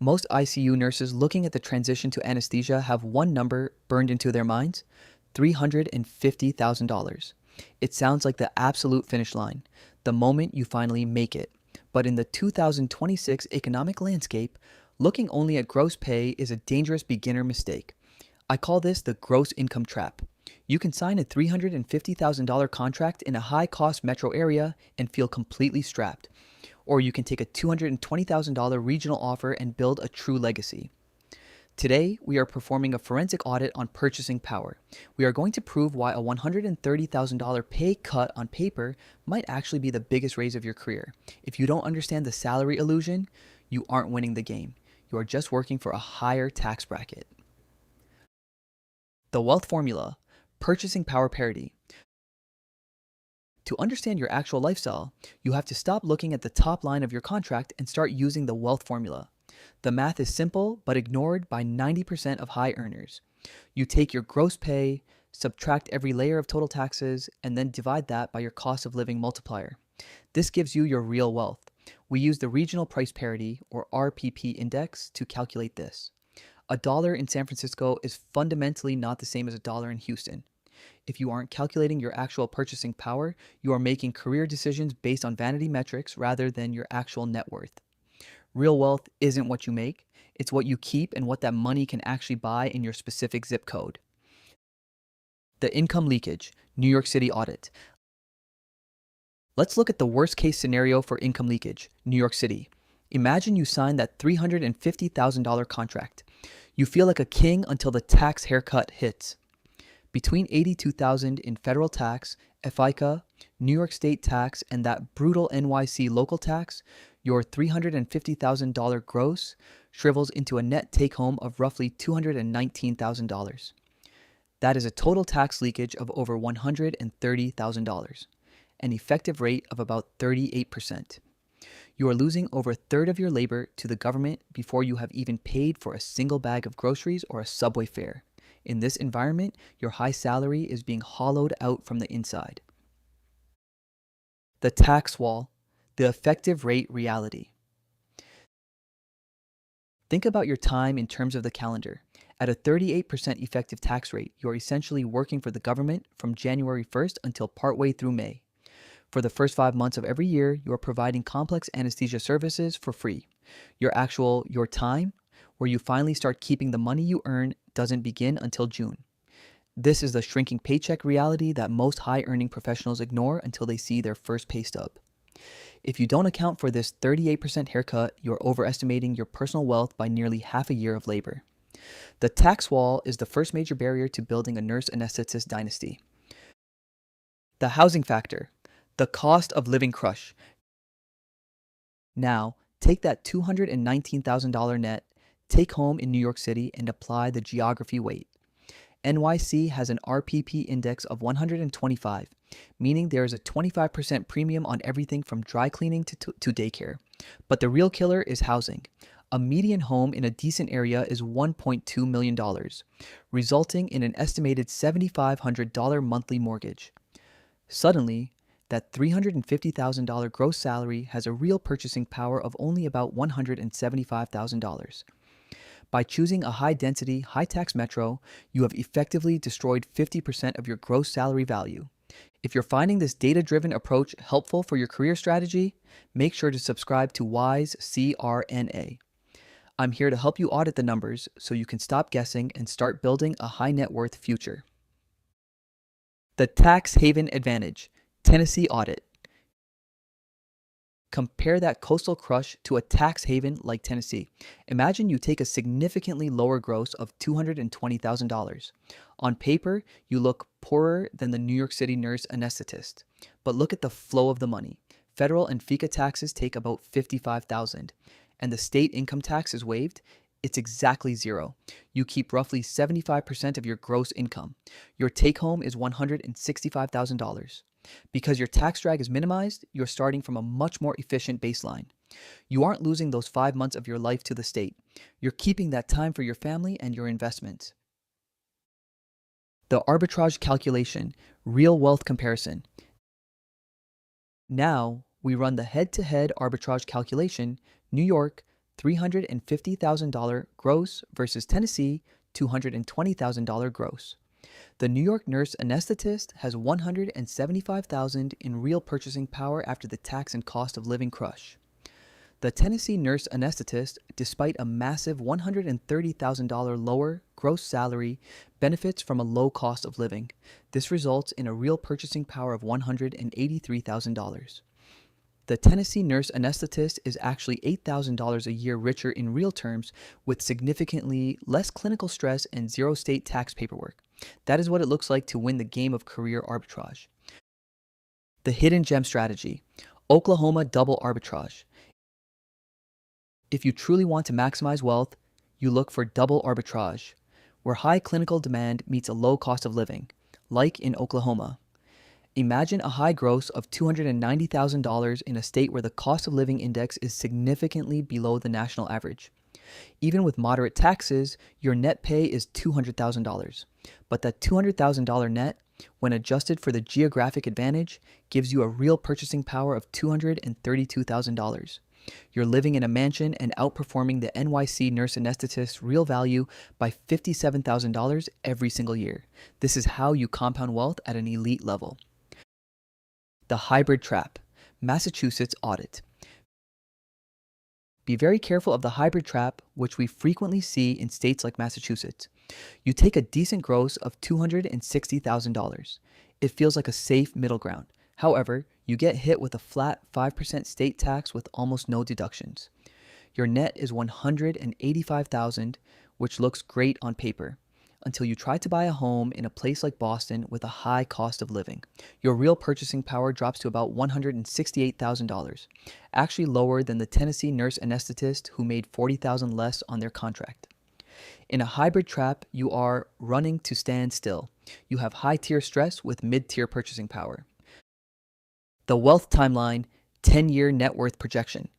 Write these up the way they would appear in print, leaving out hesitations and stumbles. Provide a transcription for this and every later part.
Most ICU nurses looking at the transition to anesthesia have one number burned into their minds: $350,000. It sounds like the absolute finish line, the moment you finally make it. But in the 2026 economic landscape, looking only at gross pay is a dangerous beginner mistake. I call this the gross income trap. You can sign a $350,000 contract in a high cost metro area and feel completely strapped. Or you can take a $220,000 regional offer and build a true legacy. Today, we are performing a forensic audit on purchasing power. We are going to prove why a $130,000 pay cut on paper might actually be the biggest raise of your career. If you don't understand the salary illusion, you aren't winning the game. You are just working for a higher tax bracket. The wealth formula: purchasing power parity. To understand your actual lifestyle, you have to stop looking at the top line of your contract and start using the wealth formula. The math is simple, but ignored by 90% of high earners. You take your gross pay, subtract every layer of total taxes, and then divide that by your cost of living multiplier. This gives you your real wealth. We use the Regional Price Parity, or RPP index, to calculate this. A dollar in San Francisco is fundamentally not the same as a dollar in Houston. If you aren't calculating your actual purchasing power, you are making career decisions based on vanity metrics rather than your actual net worth. Real wealth isn't what you make, it's what you keep and what that money can actually buy in your specific zip code. The income leakage, New York City audit. Let's look at the worst case scenario for income leakage, New York City. Imagine you sign that $350,000 contract. You feel like a king until the tax haircut hits. Between $82,000 in federal tax, FICA, New York State tax, and that brutal NYC local tax, your $350,000 gross shrivels into a net take-home of roughly $219,000. That is a total tax leakage of over $130,000, an effective rate of about 38%. You are losing over a third of your labor to the government before you have even paid for a single bag of groceries or a subway fare. In this environment, your high salary is being hollowed out from the inside. The tax wall, the effective rate reality. Think about your time in terms of the calendar. At a 38% effective tax rate, you are essentially working for the government from January 1st until partway through May. For the first 5 months of every year, you are providing complex anesthesia services for free. Your time, where you finally start keeping the money you earn, doesn't begin until June. This is the shrinking paycheck reality that most high-earning professionals ignore until they see their first pay stub. If you don't account for this 38% haircut, you're overestimating your personal wealth by nearly half a year of labor. The tax wall is the first major barrier to building a nurse anesthetist dynasty. The housing factor, the cost of living crush. Now, take that $219,000 net take home in New York City and apply the geography weight. NYC has an RPP index of 125, meaning there is a 25% premium on everything from dry cleaning to daycare. But the real killer is housing. A median home in a decent area is $1.2 million, resulting in an estimated $7,500 monthly mortgage. Suddenly, that $350,000 gross salary has a real purchasing power of only about $175,000. By choosing a high-density, high-tax metro, you have effectively destroyed 50% of your gross salary value. If you're finding this data-driven approach helpful for your career strategy, make sure to subscribe to Wise CRNA. I'm here to help you audit the numbers so you can stop guessing and start building a high-net-worth future. The tax haven advantage, Tennessee audit. Compare that coastal crush to a tax haven like Tennessee. Imagine you take a significantly lower gross of $220,000. On paper, you look poorer than the New York City Nurse Anesthetist. But look at the flow of the money. Federal and FICA taxes take about $55,000, and the state income tax is waived. It's exactly zero. You keep roughly 75% of your gross income. Your take home is $165,000. Because your tax drag is minimized, you're starting from a much more efficient baseline. You aren't losing those 5 months of your life to the state. You're keeping that time for your family and your investments. The arbitrage calculation, real wealth comparison. Now, we run the head-to-head arbitrage calculation, New York, $350,000 gross versus Tennessee, $220,000 gross. The New York Nurse Anesthetist has $175,000 in real purchasing power after the tax and cost of living crush. The Tennessee Nurse Anesthetist, despite a massive $130,000 lower gross salary, benefits from a low cost of living. This results in a real purchasing power of $183,000. The Tennessee Nurse Anesthetist is actually $8,000 a year richer in real terms, with significantly less clinical stress and zero state tax paperwork. That is what it looks like to win the game of career arbitrage. The hidden gem strategy: Oklahoma double arbitrage. If you truly want to maximize wealth, you look for double arbitrage, where high clinical demand meets a low cost of living, like in Oklahoma. Imagine a high gross of $290,000 in a state where the cost of living index is significantly below the national average. Even with moderate taxes, your net pay is $200,000. But that $200,000 net, when adjusted for the geographic advantage, gives you a real purchasing power of $232,000. You're living in a mansion and outperforming the NYC Nurse Anesthetist's real value by $57,000 every single year. This is how you compound wealth at an elite level. The hybrid trap: Massachusetts audit. Be very careful of the hybrid trap, which we frequently see in states like Massachusetts. You take a decent gross of $260,000. It feels like a safe middle ground. However, you get hit with a flat 5% state tax with almost no deductions. Your net is $185,000, which looks great on paper, until you try to buy a home in a place like Boston with a high cost of living. Your real purchasing power drops to about $168,000, actually lower than the Tennessee Nurse Anesthetist, who made $40,000 less on their contract. In a hybrid trap, you are running to stand still. You have high-tier stress with mid-tier purchasing power. The wealth timeline: 10-year net worth projection.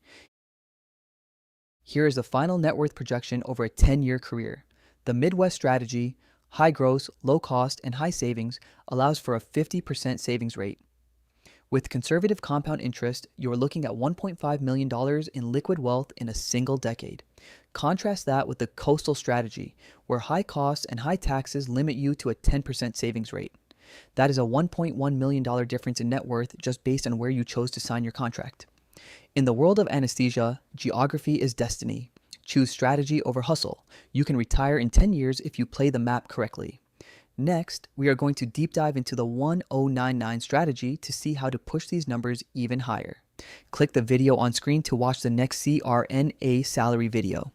Here is the final net worth projection over a 10-year career. The Midwest strategy, high gross, low cost, and high savings, allows for a 50% savings rate. With conservative compound interest, you are looking at $1.5 million in liquid wealth in a single decade. Contrast that with the coastal strategy, where high costs and high taxes limit you to a 10% savings rate. That is a $1.1 million difference in net worth just based on where you chose to sign your contract. In the world of anesthesia, geography is destiny. Choose strategy over hustle. You can retire in 10 years if you play the map correctly. Next, we are going to deep dive into the 1099 strategy to see how to push these numbers even higher. Click the video on screen to watch the next CRNA salary video.